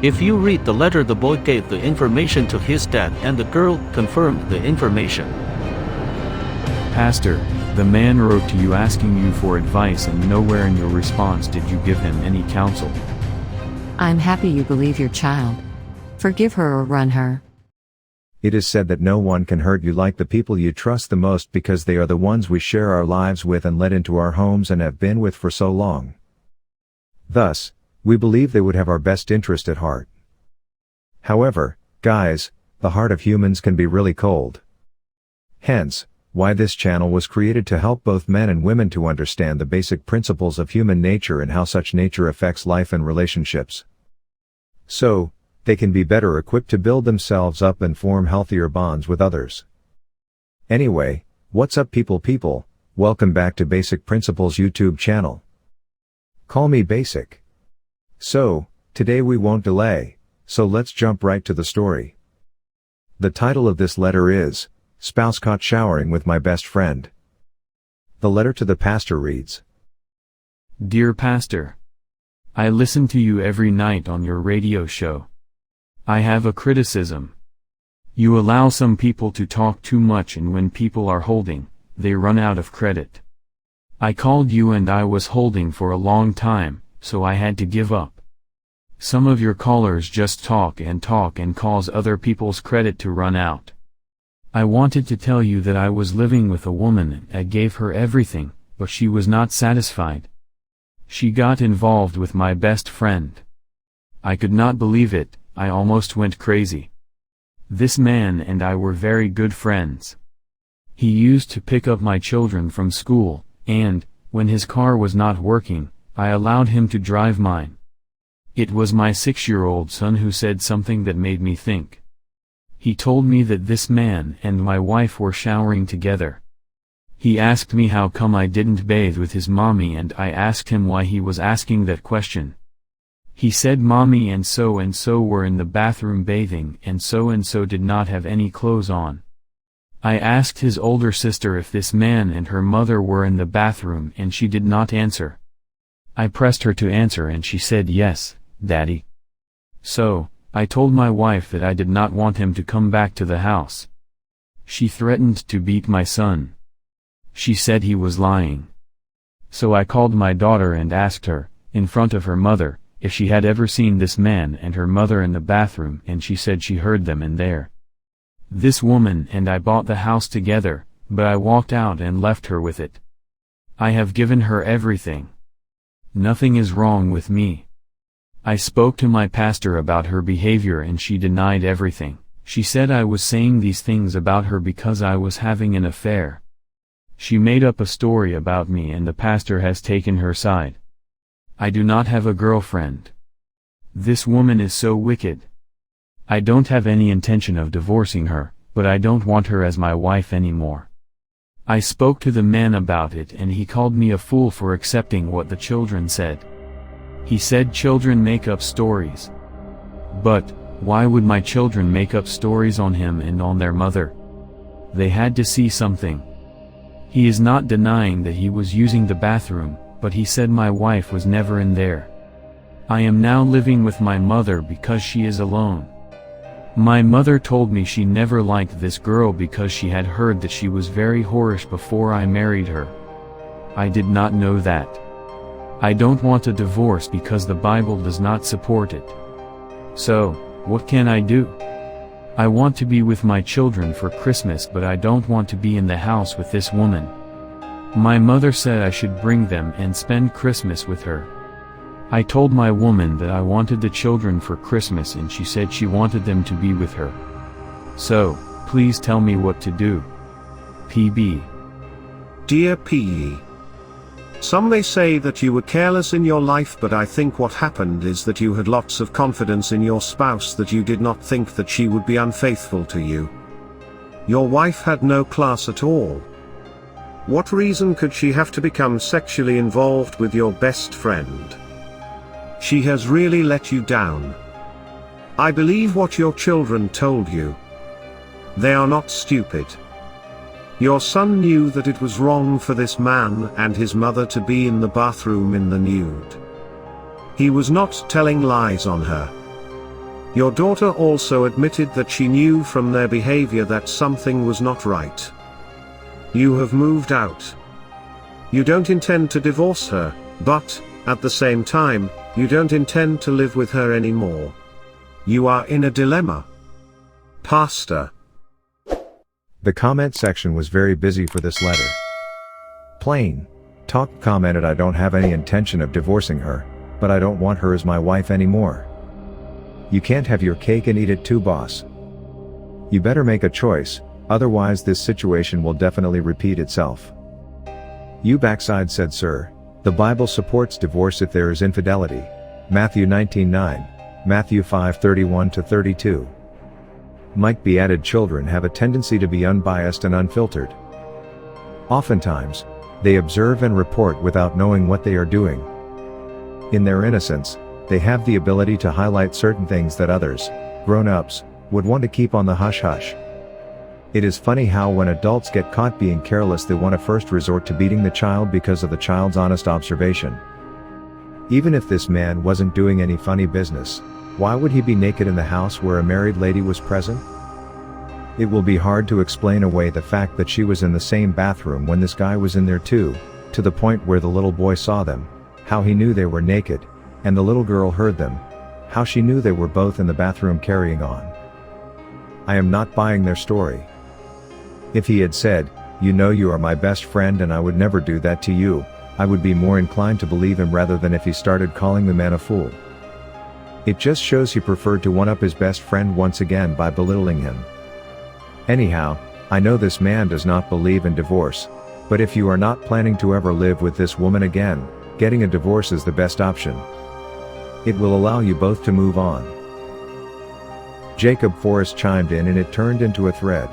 If you read the letter, the boy gave the information to his dad and the girl confirmed the information. Pastor, the man wrote to you asking you for advice and nowhere in your response did you give him any counsel. I'm happy you believe your child. Forgive her or run her. It is said that no one can hurt you like the people you trust the most because they are the ones we share our lives with and let into our homes and have been with for so long. Thus, we believe they would have our best interest at heart. However, guys, the heart of humans can be really cold. Hence, why this channel was created to help both men and women to understand the basic principles of human nature and how such nature affects life and relationships. So, they can be better equipped to build themselves up and form healthier bonds with others. Anyway, what's up people, welcome back to Basic Principles YouTube channel. Call me Basic. So, today we won't delay, so let's jump right to the story. The title of this letter is, Spouse Caught Showering with My Best Friend. The letter to the pastor reads, Dear Pastor, I listen to you every night on your radio show. I have a criticism. You allow some people to talk too much and when people are holding, they run out of credit. I called you and I was holding for a long time, so I had to give up. Some of your callers just talk and cause other people's credit to run out. I wanted to tell you that I was living with a woman and I gave her everything, but she was not satisfied. She got involved with my best friend. I could not believe it, I almost went crazy. This man and I were very good friends. He used to pick up my children from school, and, when his car was not working, I allowed him to drive mine. It was my 6-year-old son who said something that made me think. He told me that this man and my wife were showering together. He asked me how come I didn't bathe with his mommy and I asked him why he was asking that question. He said mommy and so were in the bathroom bathing and so did not have any clothes on. I asked his older sister if this man and her mother were in the bathroom and she did not answer. I pressed her to answer and she said yes, Daddy. So, I told my wife that I did not want him to come back to the house. She threatened to beat my son. She said he was lying. So I called my daughter and asked her, in front of her mother, if she had ever seen this man and her mother in the bathroom and she said she heard them in there. This woman and I bought the house together, but I walked out and left her with it. I have given her everything. Nothing is wrong with me. I spoke to my pastor about her behavior and she denied everything. She said I was saying these things about her because I was having an affair. She made up a story about me and the pastor has taken her side. I do not have a girlfriend. This woman is so wicked. I don't have any intention of divorcing her, but I don't want her as my wife anymore. I spoke to the man about it and he called me a fool for accepting what the children said. He said children make up stories. But, why would my children make up stories on him and on their mother? They had to see something. He is not denying that he was using the bathroom, but he said my wife was never in there. I am now living with my mother because she is alone. My mother told me she never liked this girl because she had heard that she was very whorish before I married her. I did not know that. I don't want a divorce because the Bible does not support it. So, what can I do? I want to be with my children for Christmas but I don't want to be in the house with this woman. My mother said I should bring them and spend Christmas with her. I told my woman that I wanted the children for Christmas and she said she wanted them to be with her. So, please tell me what to do. PB. Dear PE. Some may say that you were careless in your life, but I think what happened is that you had lots of confidence in your spouse that you did not think that she would be unfaithful to you. Your wife had no class at all. What reason could she have to become sexually involved with your best friend? She has really let you down. I believe what your children told you. They are not stupid. Your son knew that it was wrong for this man and his mother to be in the bathroom in the nude. He was not telling lies on her. Your daughter also admitted that she knew from their behavior that something was not right. You have moved out. You don't intend to divorce her, but, at the same time, you don't intend to live with her anymore. You are in a dilemma. Pastor. The comment section was very busy for this letter. Plain Talk commented, I don't have any intention of divorcing her, but I don't want her as my wife anymore. You can't have your cake and eat it too, boss. You better make a choice, otherwise this situation will definitely repeat itself. You backside said, sir, the Bible supports divorce if there is infidelity. Matthew 19:9, Matthew 5:31-32. Mike B added, children have a tendency to be unbiased and unfiltered. Oftentimes, they observe and report without knowing what they are doing. In their innocence, they have the ability to highlight certain things that others, grown-ups, would want to keep on the hush-hush. It is funny how when adults get caught being careless they want to first resort to beating the child because of the child's honest observation. Even if this man wasn't doing any funny business, why would he be naked in the house where a married lady was present? It will be hard to explain away the fact that she was in the same bathroom when this guy was in there too, to the point where the little boy saw them, how he knew they were naked, and the little girl heard them, how she knew they were both in the bathroom carrying on. I am not buying their story. If he had said, you know you are my best friend and I would never do that to you, I would be more inclined to believe him rather than if he started calling the man a fool. It just shows he preferred to one-up his best friend once again by belittling him. Anyhow, I know this man does not believe in divorce, but if you are not planning to ever live with this woman again, getting a divorce is the best option. It will allow you both to move on. Jacob Forrest chimed in and it turned into a thread.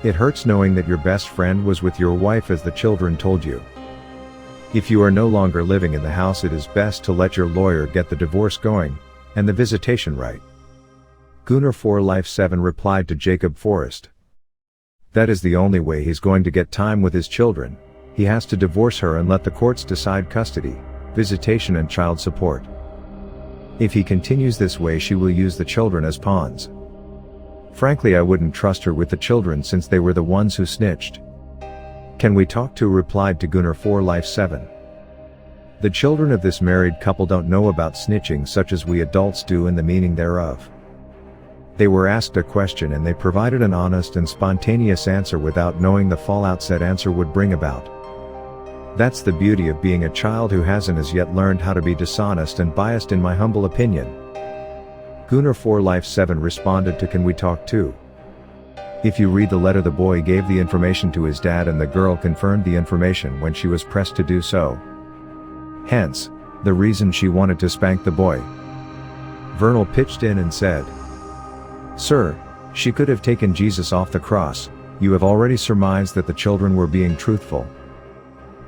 It hurts knowing that your best friend was with your wife as the children told you. If you are no longer living in the house, it is best to let your lawyer get the divorce going, and the visitation right. Gunnar for Life 7 replied to Jacob Forrest. That is the only way he's going to get time with his children. He has to divorce her and let the courts decide custody, visitation and child support. If he continues this way, she will use the children as pawns. Frankly, I wouldn't trust her with the children since they were the ones who snitched. Can we talk to? Replied to Gunnar for Life 7. The children of this married couple don't know about snitching such as we adults do and the meaning thereof. They were asked a question and they provided an honest and spontaneous answer without knowing the fallout said answer would bring about. That's the beauty of being a child who hasn't as yet learned how to be dishonest and biased, in my humble opinion. Gunnar for Life 7 responded to, can we talk too? If you read the letter, the boy gave the information to his dad and the girl confirmed the information when she was pressed to do so. Hence, the reason she wanted to spank the boy. Vernal pitched in and said, Sir, she could have taken Jesus off the cross. You have already surmised that the children were being truthful.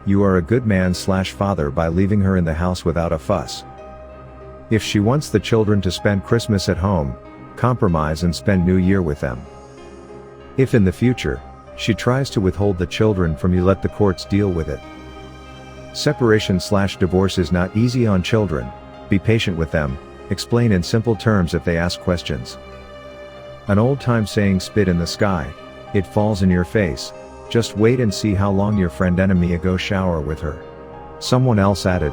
You are a good man/father by leaving her in the house without a fuss. If she wants the children to spend Christmas at home, compromise and spend New Year with them. If in the future, she tries to withhold the children from you, let the courts deal with it. Separation/divorce is not easy on children. Be patient with them, explain in simple terms if they ask questions. An old-time saying, spit in the sky, it falls in your face. Just wait and see how long your friend enemy go shower with her. Someone else added,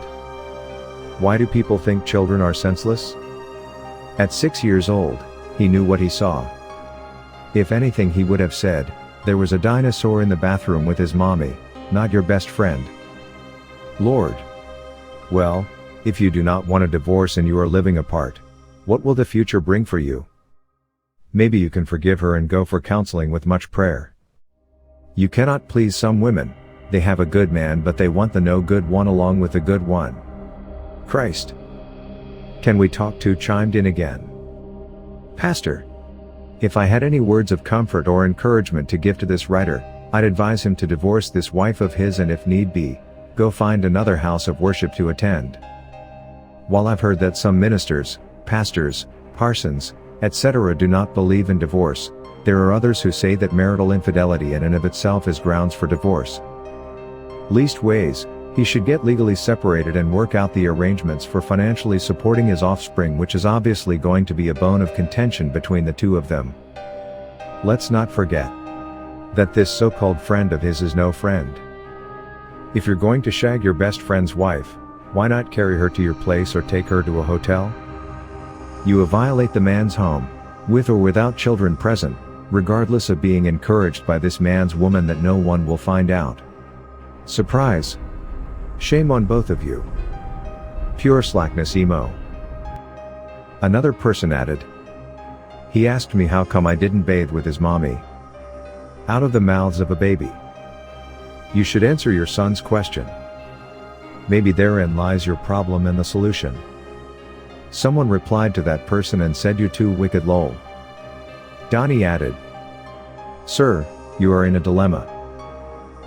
why do people think children are senseless? At 6 years old, he knew what he saw. If anything, he would have said, there was a dinosaur in the bathroom with his mommy, not your best friend. Lord. Well, if you do not want a divorce and you are living apart, what will the future bring for you? Maybe you can forgive her and go for counseling with much prayer. You cannot please some women. They have a good man but they want the no good one along with the good one. Christ. Can we talk to? Chimed in again. Pastor. If I had any words of comfort or encouragement to give to this writer, I'd advise him to divorce this wife of his and if need be, go find another house of worship to attend. While I've heard that some ministers, pastors, parsons, etc. do not believe in divorce, there are others who say that marital infidelity in and of itself is grounds for divorce. Leastways, He should get legally separated and work out the arrangements for financially supporting his offspring, which is obviously going to be a bone of contention between the two of them. Let's not forget that this so-called friend of his is no friend. If you're going to shag your best friend's wife, why not carry her to your place or take her to a hotel? You will violate the man's home, with or without children present, regardless of being encouraged by this man's woman that no one will find out. Surprise! Shame on both of you. Pure slackness emo. Another person added. He asked me how come I didn't bathe with his mommy. Out of the mouths of a baby. You should answer your son's question. Maybe therein lies your problem and the solution. Someone replied to that person and said you too wicked lol. Donnie added. Sir, you are in a dilemma.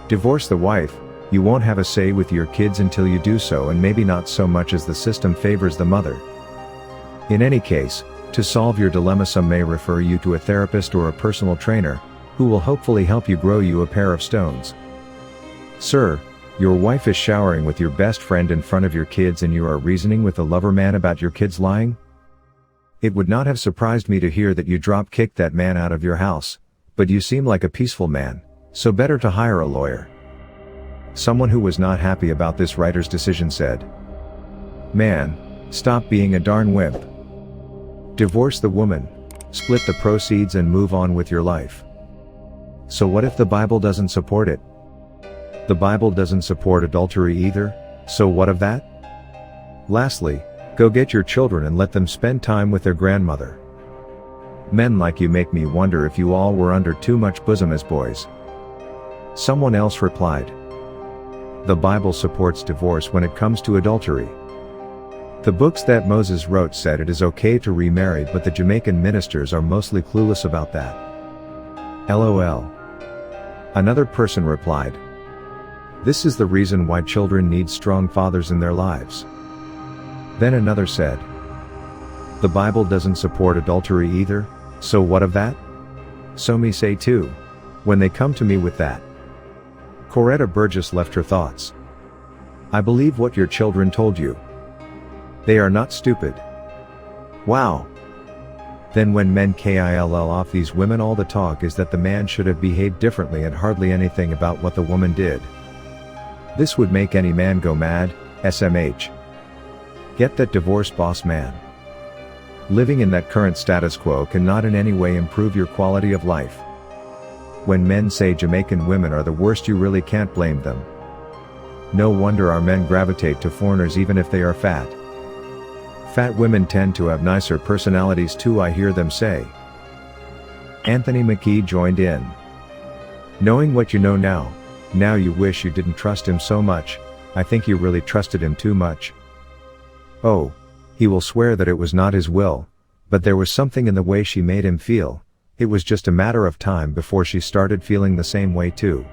Divorce the wife, you won't have a say with your kids until you do so, and maybe not so much as the system favors the mother. In any case, to solve your dilemma some may refer you to a therapist or a personal trainer, who will hopefully help you grow you a pair of stones. Sir, your wife is showering with your best friend in front of your kids and you are reasoning with the lover man about your kids lying? It would not have surprised me to hear that you drop-kicked that man out of your house, but you seem like a peaceful man, so better to hire a lawyer. Someone who was not happy about this writer's decision said, Man, stop being a darn wimp. Divorce the woman, split the proceeds and move on with your life. So what if the Bible doesn't support it? The Bible doesn't support adultery either, so what of that? Lastly, go get your children and let them spend time with their grandmother. Men like you make me wonder if you all were under too much bosom as boys. Someone else replied. The Bible supports divorce when it comes to adultery. The books that Moses wrote said it is okay to remarry, but the Jamaican ministers are mostly clueless about that. LOL. Another person replied. This is the reason why children need strong fathers in their lives. Then another said. The Bible doesn't support adultery either, so what of that? So me say too, when they come to me with that. Coretta Burgess left her thoughts. I believe what your children told you. They are not stupid. Wow. Then when men kill off these women, all the talk is that the man should have behaved differently and hardly anything about what the woman did. This would make any man go mad, SMH. Get that divorce, boss man. Living in that current status quo cannot in any way improve your quality of life. When men say Jamaican women are the worst, you really can't blame them. No wonder our men gravitate to foreigners even if they are fat. Fat women tend to have nicer personalities too, I hear them say. Anthony McKee joined in. Knowing what you know now you wish you didn't trust him so much. I think you really trusted him too much. Oh, he will swear that it was not his will, but there was something in the way she made him feel. It was just a matter of time before she started feeling the same way too.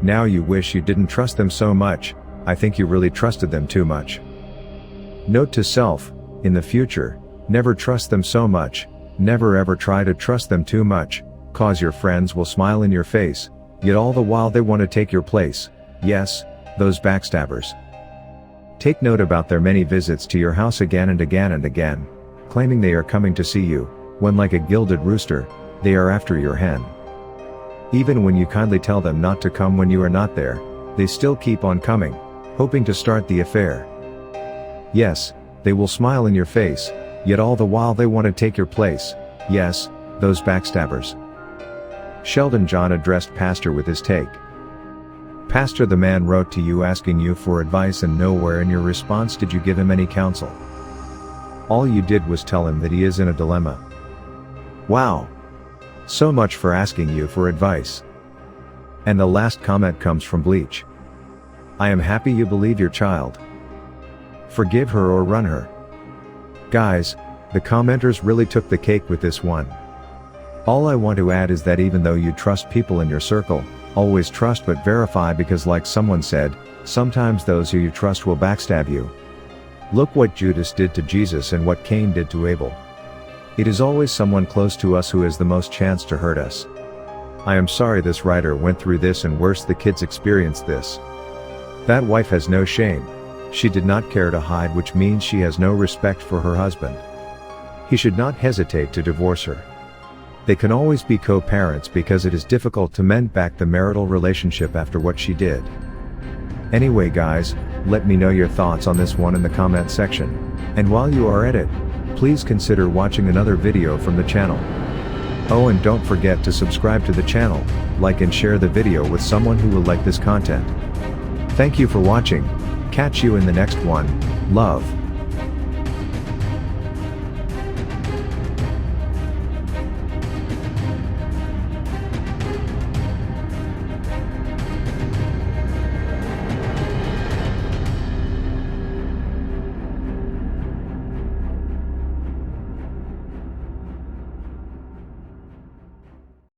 Now you wish you didn't trust them so much. I think you really trusted them too much. Note to self, in the future, never trust them so much, never ever try to trust them too much, cause your friends will smile in your face, yet all the while they want to take your place. Yes, those backstabbers. Take note about their many visits to your house again and again and again, claiming they are coming to see you, when like a gilded rooster, they are after your hen. Even when you kindly tell them not to come when you are not there, they still keep on coming, hoping to start the affair. Yes, they will smile in your face, yet all the while they want to take your place. Yes, those backstabbers. Sheldon John addressed Pastor with his take. Pastor, the man wrote to you asking you for advice, and nowhere in your response did you give him any counsel. All you did was tell him that he is in a dilemma. Wow. So much for asking you for advice. And the last comment comes from Bleach. I am happy you believe your child. Forgive her or run her. Guys, the commenters really took the cake with this one. All I want to add is that even though you trust people in your circle, always trust but verify, because like someone said, sometimes those who you trust will backstab you. Look what Judas did to Jesus and what Cain did to Abel. It is always someone close to us who has the most chance to hurt us. I am sorry this writer went through this, and worse, the kids experienced this. That wife has no shame. She did not care to hide, which means she has no respect for her husband. He should not hesitate to divorce her. They can always be co-parents because it is difficult to mend back the marital relationship after what she did. Anyway guys, let me know your thoughts on this one in the comment section. And while you are at it, please consider watching another video from the channel. Oh, and don't forget to subscribe to the channel, like and share the video with someone who will like this content. Thank you for watching. Catch you in the next one. Love.